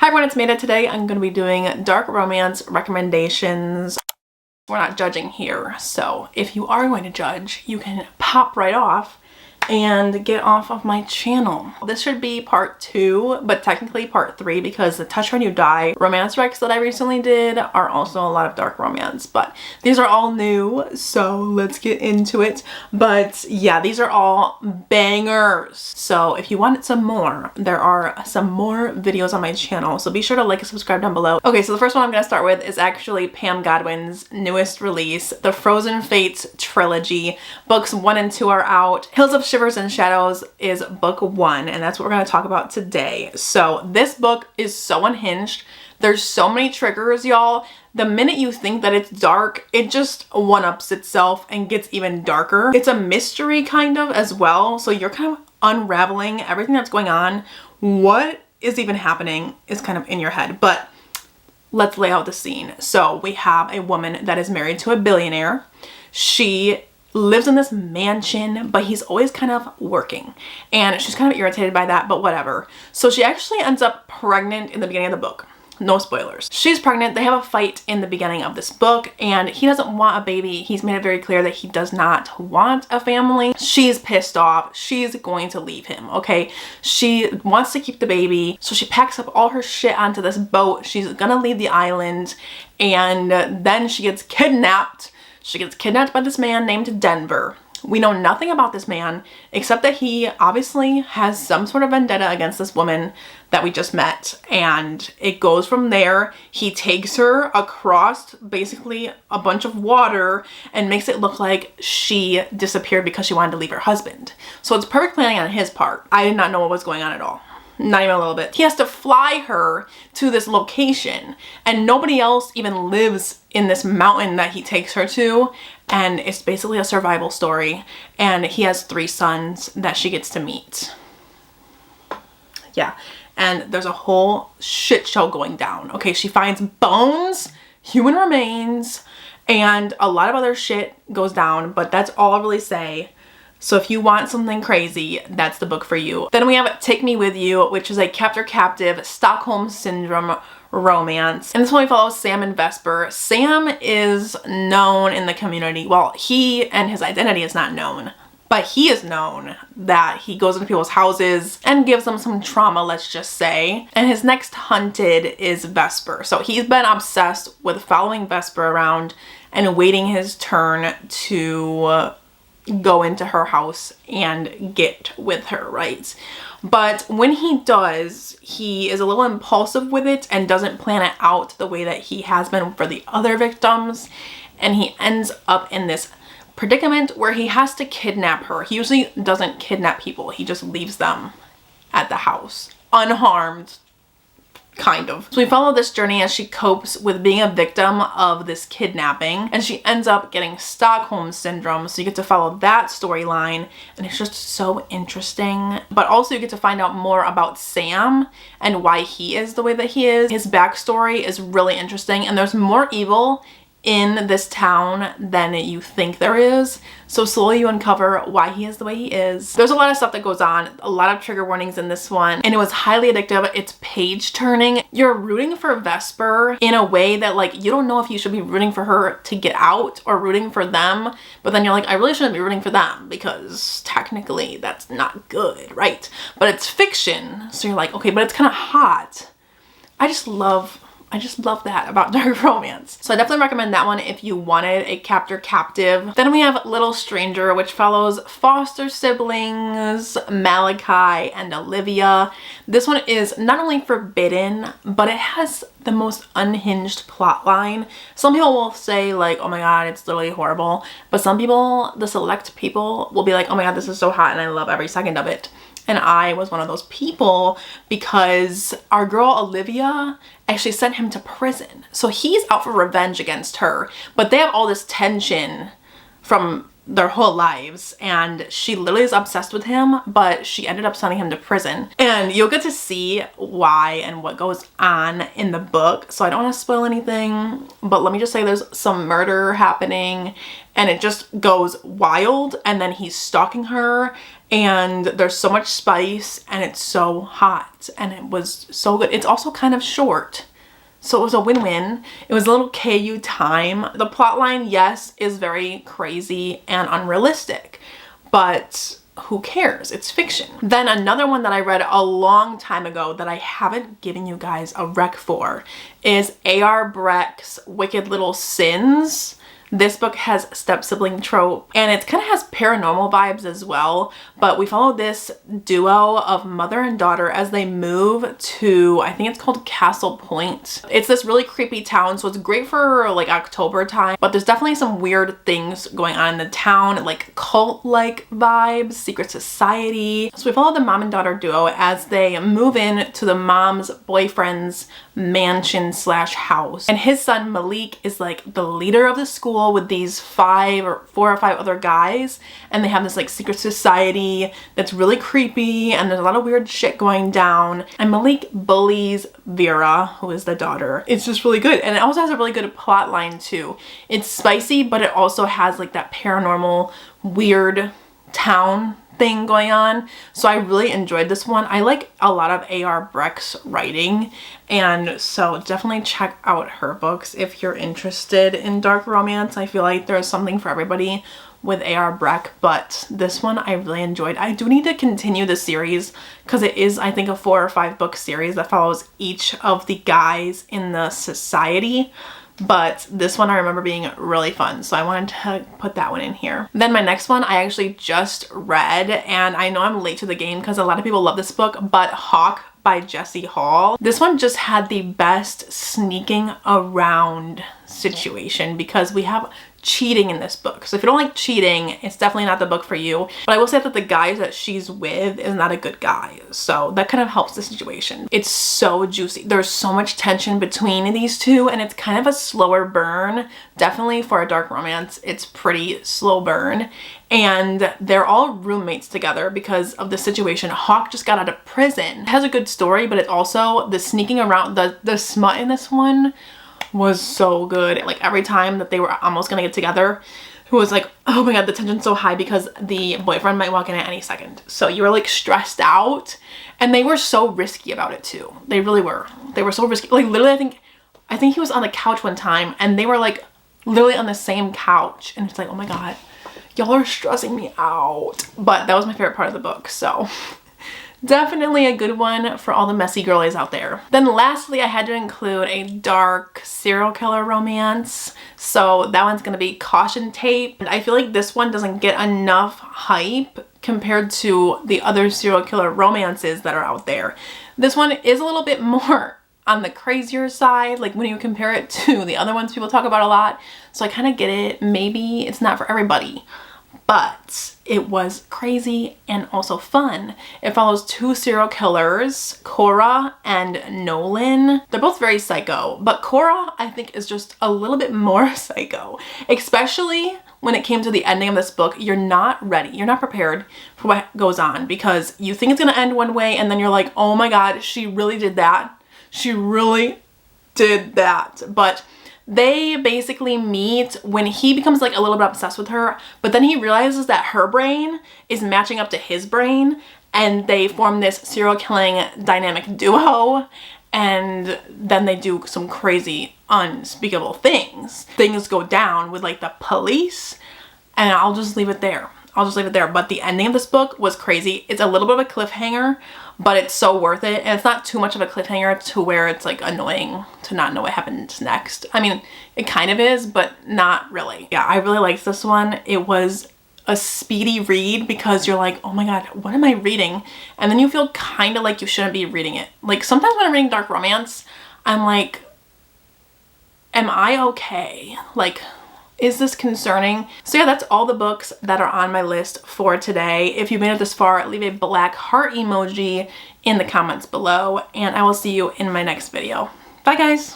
Hi everyone, it's Maida. Today I'm going to be doing dark romance recommendations. We're not judging here, so if you are going to judge, you can pop right off and get off of my channel. This should be part 2, but technically part 3 because the Touch When You Die romance recs that I recently did are also a lot of dark romance, but these are all new, so let's get into it. But yeah, these are all bangers. So if you want some more, there are some more videos on my channel, so be sure to like and subscribe down below. Okay, so the first one I'm going to start with is actually Pam Godwin's newest release, the Frozen Fates trilogy. Books 1 and 2 are out. Hills of Shivers and Shadows is book 1, and that's what we're going to talk about today. So this book is so unhinged. There's so many triggers, y'all. The minute you think that it's dark, it just one-ups itself and gets even darker. It's a mystery kind of as well, so you're kind of unraveling everything that's going on. What is even happening is kind of in your head, but let's lay out the scene. So we have a woman that is married to a billionaire. She lives in this mansion, but he's always kind of working, and she's kind of irritated by that, but whatever. So she actually ends up pregnant in the beginning of the book. No spoilers. She's pregnant. They have a fight in the beginning of this book, and he doesn't want a baby. He's made it very clear that he does not want a family. She's pissed off. She's going to leave him, okay? She wants to keep the baby, so she packs up all her shit onto this boat. She's gonna leave the island, and then she gets kidnapped. She gets kidnapped by this man named Denver. We know nothing about this man except that he obviously has some sort of vendetta against this woman that we just met, and it goes from there. He takes her across basically a bunch of water and makes it look like she disappeared because she wanted to leave her husband. So it's perfect planning on his part. I did not know what was going on at all. Not even a little bit. He has to fly her to this location, and nobody else even lives in this mountain that he takes her to, and it's basically a survival story, and he has 3 sons that she gets to meet. Yeah, and there's a whole shit show going down. Okay, she finds bones, human remains, and a lot of other shit goes down, but that's all I'll really say. So if you want something crazy, that's the book for you. Then we have Take Me With You, which is a captor-captive Stockholm Syndrome romance. And this one we follow Sam and Vesper. Sam is known in the community. Well, he and his identity is not known, but he is known that he goes into people's houses and gives them some trauma, let's just say. And his next hunted is Vesper. So he's been obsessed with following Vesper around and waiting his turn to go into her house and get with her, right? But when he does, he is a little impulsive with it and doesn't plan it out the way that he has been for the other victims, and he ends up in this predicament where he has to kidnap her. He usually doesn't kidnap people, he just leaves them at the house unharmed, kind of. So we follow this journey as she copes with being a victim of this kidnapping, and she ends up getting Stockholm Syndrome, so you get to follow that storyline, and it's just so interesting. But also you get to find out more about Sam and why he is the way that he is. His backstory is really interesting, and there's more evil in this town than you think there is, so slowly you uncover why he is the way he is. There's a lot of stuff that goes on, a lot of trigger warnings in this one, and it was highly addictive. It's page turning. You're rooting for Vesper in a way that, like, you don't know if you should be rooting for her to get out or rooting for them, but then you're like, I really shouldn't be rooting for them because technically that's not good, right? But it's fiction, so you're like, okay, but it's kind of hot. I just love that about dark romance. So I definitely recommend that one if you wanted a captor-captive. Then we have Little Stranger, which follows foster siblings Malachi and Olivia. This one is not only forbidden, but it has the most unhinged plot line. Some people will say like, oh my god, it's literally horrible. But some people, the select people, will be like, oh my god, this is so hot and I love every second of it. And I was one of those people because our girl Olivia actually sent him to prison. So he's out for revenge against her, but they have all this tension from their whole lives, and she literally is obsessed with him, but she ended up sending him to prison. And you'll get to see why and what goes on in the book, so I don't want to spoil anything, but let me just say there's some murder happening and it just goes wild, and then he's stalking her and there's so much spice and it's so hot and it was so good. It's also kind of short, so it was a win-win. It was a little KU time. The plotline, yes, is very crazy and unrealistic, but who cares? It's fiction. Then another one that I read a long time ago that I haven't given you guys a rec for is A.R. Breck's Wicked Little Sins. This book has step-sibling trope, and it kind of has paranormal vibes as well, but we follow this duo of mother and daughter as they move to, I think it's called Castle Point. It's this really creepy town, so it's great for like October time, but there's definitely some weird things going on in the town, like cult-like vibes, secret society. So we follow the mom and daughter duo as they move in to the mom's boyfriend's mansion slash house, and his son Malik is like the leader of the school with these 4 or 5 other guys, and they have this like secret society that's really creepy, and there's a lot of weird shit going down, and Malik bullies Vera, who is the daughter. It's just really good, and it also has a really good plot line too. It's spicy, but it also has like that paranormal weird town thing going on. So I really enjoyed this one. I like a lot of A.R. Breck's writing, and so definitely check out her books if you're interested in dark romance. I feel like there's something for everybody with A.R. Breck, but this one I really enjoyed. I do need to continue the series because it is, I think, a 4 or 5 book series that follows each of the guys in the society. But this one I remember being really fun, so I wanted to put that one in here. Then my next one I actually just read, and I know I'm late to the game because a lot of people love this book, but Hawk by Jessie Hall. This one just had the best sneaking around situation because we have cheating in this book. So if you don't like cheating, it's definitely not the book for you. But I will say that the guy that she's with is not a good guy, so that kind of helps the situation. It's so juicy. There's so much tension between these two, and it's kind of a slower burn. Definitely for a dark romance, it's pretty slow burn. And they're all roommates together because of the situation. Hawk just got out of prison. It has a good story, but it also, the sneaking around, the smut in this one was so good. Like every time that they were almost gonna get together, it was like, oh my god, the tension's so high because the boyfriend might walk in at any second. So you were like stressed out, and they were so risky about it too. They really were. They were so risky. Like literally, I think he was on the couch one time and they were like literally on the same couch, and it's like, oh my god, y'all are stressing me out. But that was my favorite part of the book, so definitely a good one for all the messy girlies out there. Then lastly, I had to include a dark serial killer romance. So that one's gonna be Caution Tape. And I feel like this one doesn't get enough hype compared to the other serial killer romances that are out there. This one is a little bit more on the crazier side, like when you compare it to the other ones people talk about a lot. So I kind of get it. Maybe it's not for everybody, but it was crazy and also fun. It follows 2 serial killers, Cora and Nolan. They're both very psycho, but Cora, I think, is just a little bit more psycho, especially when it came to the ending of this book. You're not ready. You're not prepared for what goes on because you think it's gonna end one way, and then you're like, oh my god, she really did that. She really did that. But they basically meet when he becomes like a little bit obsessed with her, but then he realizes that her brain is matching up to his brain, and they form this serial killing dynamic duo, and then they do some crazy unspeakable things. Things go down with like the police, and I'll just leave it there. But the ending of this book was crazy. It's a little bit of a cliffhanger, but it's so worth it. And it's not too much of a cliffhanger to where it's like annoying to not know what happens next. I mean, it kind of is, but not really. Yeah, I really liked this one. It was a speedy read because you're like, oh my god, what am I reading? And then you feel kind of like you shouldn't be reading it. Like sometimes when I'm reading dark romance, I'm like, am I okay? Like, is this concerning? So yeah, that's all the books that are on my list for today. If you've made it this far, leave a black heart emoji in the comments below, and I will see you in my next video. Bye guys!